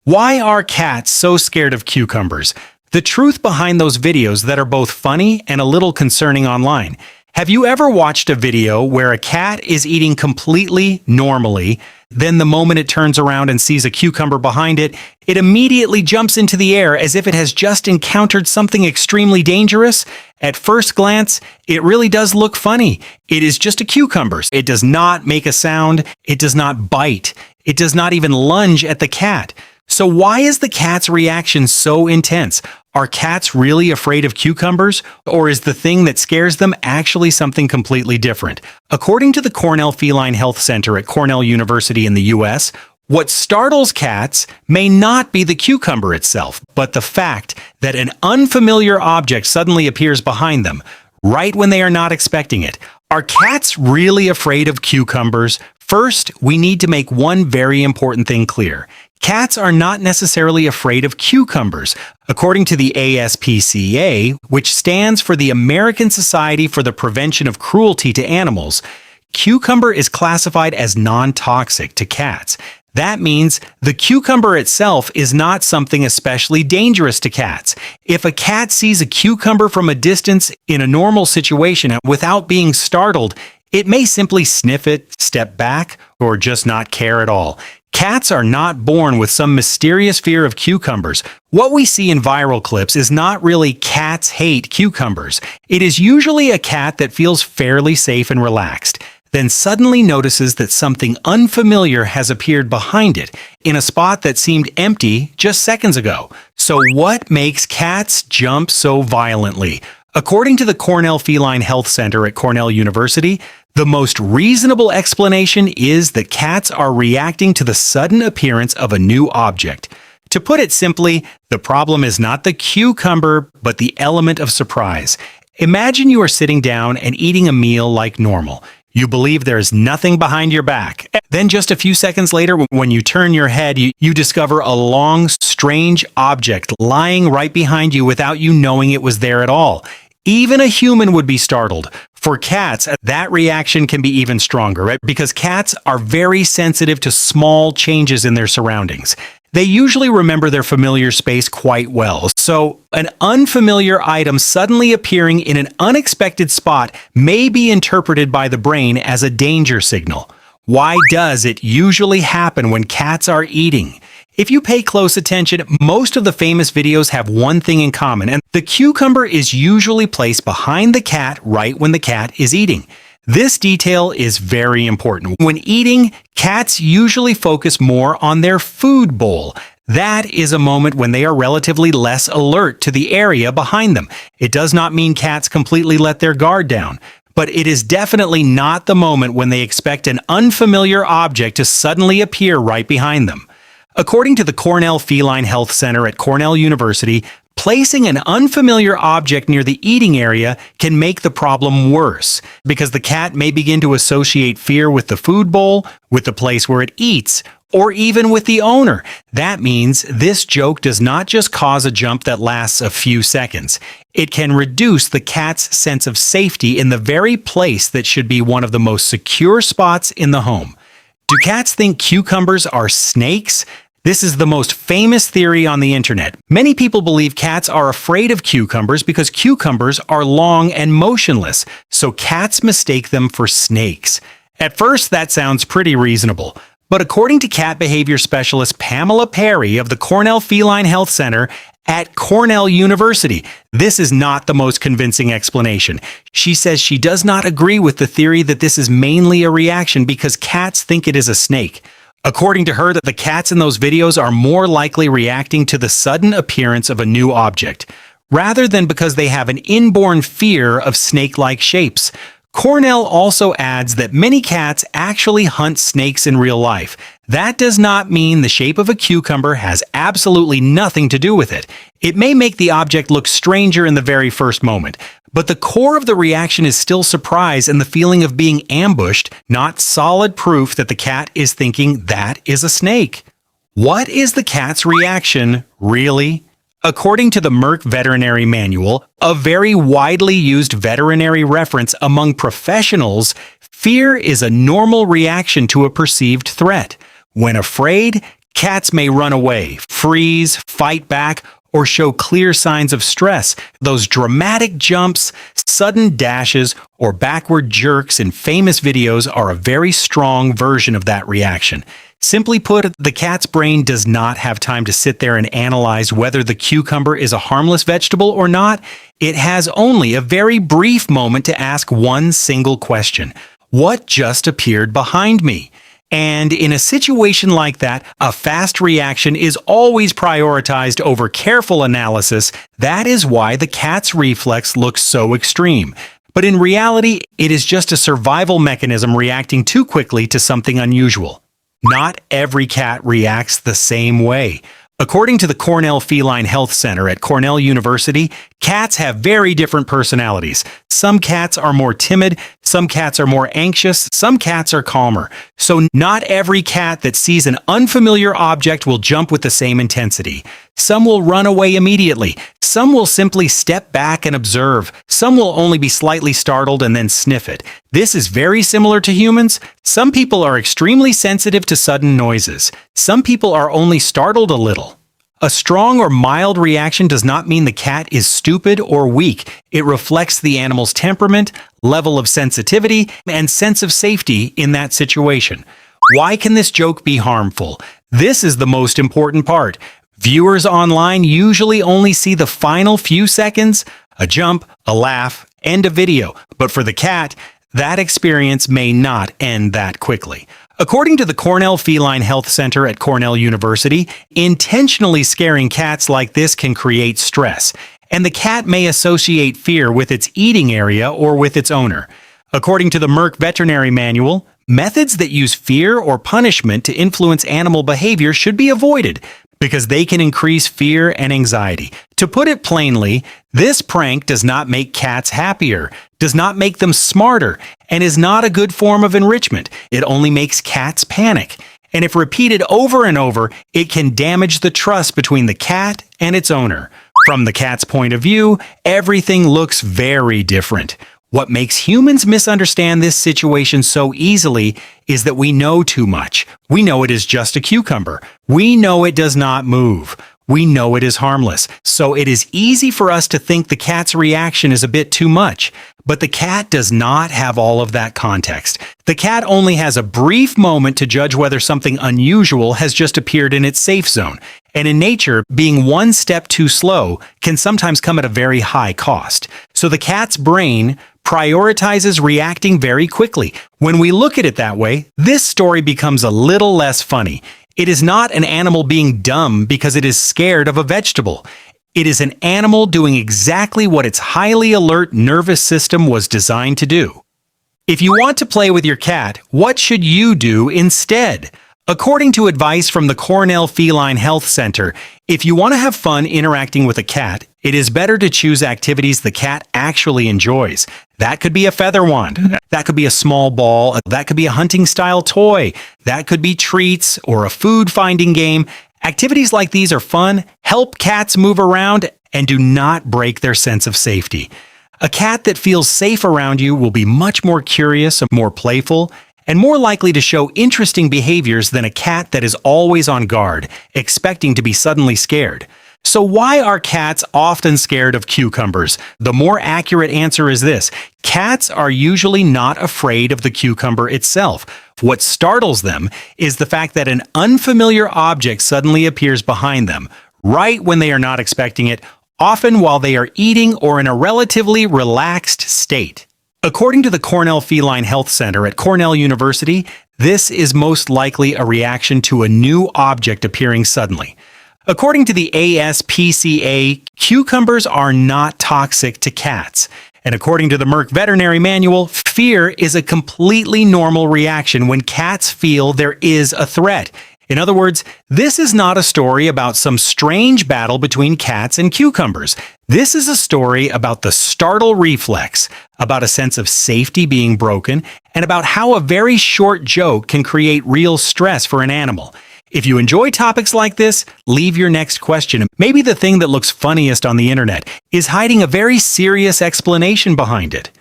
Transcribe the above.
Why are cats so scared of cucumbers? The truth behind those videos that are both funny and a little concerning online. Have you ever watched a video where a cat is eating completely normally, then the moment it turns around and sees a cucumber behind it, it immediately jumps into the air as if it has just encountered something extremely dangerous? At first glance, it really does look funny. It is just a cucumber. It does not make a sound. It does not bite. It does not even lunge at the cat. So why is the cat's reaction so intense? Are cats really afraid of cucumbers? Or is the thing that scares them actually something completely different? According to the Cornell Feline Health Center at Cornell University in the US, what startles cats may not be the cucumber itself, but the fact that an unfamiliar object suddenly appears behind them, right when they are not expecting it. Are cats really afraid of cucumbers? First, we need to make one very important thing clear. Cats are not necessarily afraid of cucumbers. According to the ASPCA, which stands for the American Society for the Prevention of Cruelty to Animals, cucumber is classified as non-toxic to cats. That means the cucumber itself is not something especially dangerous to cats. If a cat sees a cucumber from a distance in a normal situation without being startled, it may simply sniff it, step back, or just not care at all. Cats are not born with some mysterious fear of cucumbers. What we see in viral clips is not really cats hate cucumbers. It is usually a cat that feels fairly safe and relaxed, then suddenly notices that something unfamiliar has appeared behind it, in a spot that seemed empty just seconds ago. So what makes cats jump so violently? According to the Cornell Feline Health Center at Cornell University, the most reasonable explanation is that cats are reacting to the sudden appearance of a new object. To put it simply, the problem is not the cucumber, but the element of surprise. Imagine you are sitting down and eating a meal like normal. You believe there is nothing behind your back. Then just a few seconds later, when you turn your head, you discover a long, strange object lying right behind you without you knowing it was there at all. Even a human would be startled. For cats, that reaction can be even stronger, right? Because cats are very sensitive to small changes in their surroundings. They usually remember their familiar space quite well. So, an unfamiliar item suddenly appearing in an unexpected spot may be interpreted by the brain as a danger signal. Why does it usually happen when cats are eating? If you pay close attention, most of the famous videos have one thing in common, and the cucumber is usually placed behind the cat right when the cat is eating. This detail is very important. When eating, cats usually focus more on their food bowl. That is a moment when they are relatively less alert to the area behind them. It does not mean cats completely let their guard down, but it is definitely not the moment when they expect an unfamiliar object to suddenly appear right behind them. According to the Cornell Feline Health Center at Cornell University, placing an unfamiliar object near the eating area can make the problem worse, because the cat may begin to associate fear with the food bowl, with the place where it eats, or even with the owner. That means this joke does not just cause a jump that lasts a few seconds. It can reduce the cat's sense of safety in the very place that should be one of the most secure spots in the home. Do cats think cucumbers are snakes? This is the most famous theory on the internet. Many people believe cats are afraid of cucumbers because cucumbers are long and motionless, so cats mistake them for snakes. At first, that sounds pretty reasonable. But according to cat behavior specialist Pamela Perry of the Cornell Feline Health Center at Cornell University, this is not the most convincing explanation. She says she does not agree with the theory that this is mainly a reaction because cats think it is a snake. According to her, that the cats in those videos are more likely reacting to the sudden appearance of a new object, rather than because they have an inborn fear of snake-like shapes. Cornell also adds that many cats actually hunt snakes in real life. That does not mean the shape of a cucumber has absolutely nothing to do with it. It may make the object look stranger in the very first moment, but the core of the reaction is still surprise and the feeling of being ambushed, not solid proof that the cat is thinking that is a snake. What is the cat's reaction, really? According to the Merck Veterinary Manual, a very widely used veterinary reference among professionals, fear is a normal reaction to a perceived threat. When afraid, Cats may run away, freeze, fight back, or show clear signs of stress. Those dramatic jumps, sudden dashes, or backward jerks in famous videos are a very strong version of that reaction. Simply put, the cat's brain does not have time to sit there and analyze whether the cucumber is a harmless vegetable or not. It has only a very brief moment to ask one single question: what just appeared behind me? And in a situation like that, a fast reaction is always prioritized over careful analysis. That is why the cat's reflex looks so extreme. But in reality, it is just a survival mechanism reacting too quickly to something unusual. Not every cat reacts the same way. According to the Cornell Feline Health Center at Cornell University, cats have very different personalities. Some cats are more timid, some cats are more anxious, some cats are calmer. So not every cat that sees an unfamiliar object will jump with the same intensity. Some will run away immediately. Some will simply step back and observe. Some will only be slightly startled and then sniff it. This is very similar to humans. Some people are extremely sensitive to sudden noises. Some people are only startled a little. A strong or mild reaction does not mean the cat is stupid or weak. It reflects the animal's temperament, level of sensitivity, and sense of safety in that situation. Why can this joke be harmful? This is the most important part. Viewers online usually only see the final few seconds, a jump, a laugh, end a video. But for the cat, that experience may not end that quickly. According to the Cornell Feline Health Center at Cornell University, intentionally scaring cats like this can create stress, and the cat may associate fear with its eating area or with its owner. According to the Merck Veterinary Manual, methods that use fear or punishment to influence animal behavior should be avoided because they can increase fear and anxiety. To put it plainly, this prank does not make cats happier, does not make them smarter, and is not a good form of enrichment. It only makes cats panic. And if repeated over and over, it can damage the trust between the cat and its owner. From the cat's point of view, everything looks very different. What makes humans misunderstand this situation so easily is that we know too much. We know it is just a cucumber. We know it does not move. We know it is harmless. So it is easy for us to think the cat's reaction is a bit too much. But the cat does not have all of that context. The cat only has a brief moment to judge whether something unusual has just appeared in its safe zone. And in nature, being one step too slow can sometimes come at a very high cost. So the cat's brain prioritizes reacting very quickly. When we look at it that way, this story becomes a little less funny. It is not an animal being dumb because it is scared of a vegetable. It is an animal doing exactly what its highly alert nervous system was designed to do. If you want to play with your cat, what should you do instead? According to advice from the Cornell Feline Health Center, if you want to have fun interacting with a cat, it is better to choose activities the cat actually enjoys. That could be a feather wand, that could be a small ball, that could be a hunting-style toy, that could be treats or a food-finding game. Activities like these are fun, help cats move around, and do not break their sense of safety. A cat that feels safe around you will be much more curious, more playful, and more likely to show interesting behaviors than a cat that is always on guard, expecting to be suddenly scared. So why are cats often scared of cucumbers? The more accurate answer is this: cats are usually not afraid of the cucumber itself. What startles them is the fact that an unfamiliar object suddenly appears behind them, right when they are not expecting it, often while they are eating or in a relatively relaxed state. According to the Cornell Feline Health Center at Cornell University, this is most likely a reaction to a new object appearing suddenly. According to the ASPCA, cucumbers are not toxic to cats. And according to the Merck Veterinary Manual, fear is a completely normal reaction when cats feel there is a threat. In other words, this is not a story about some strange battle between cats and cucumbers. This is a story about the startle reflex, about a sense of safety being broken, and about how a very short joke can create real stress for an animal. If you enjoy topics like this, leave your next question. Maybe the thing that looks funniest on the internet is hiding a very serious explanation behind it.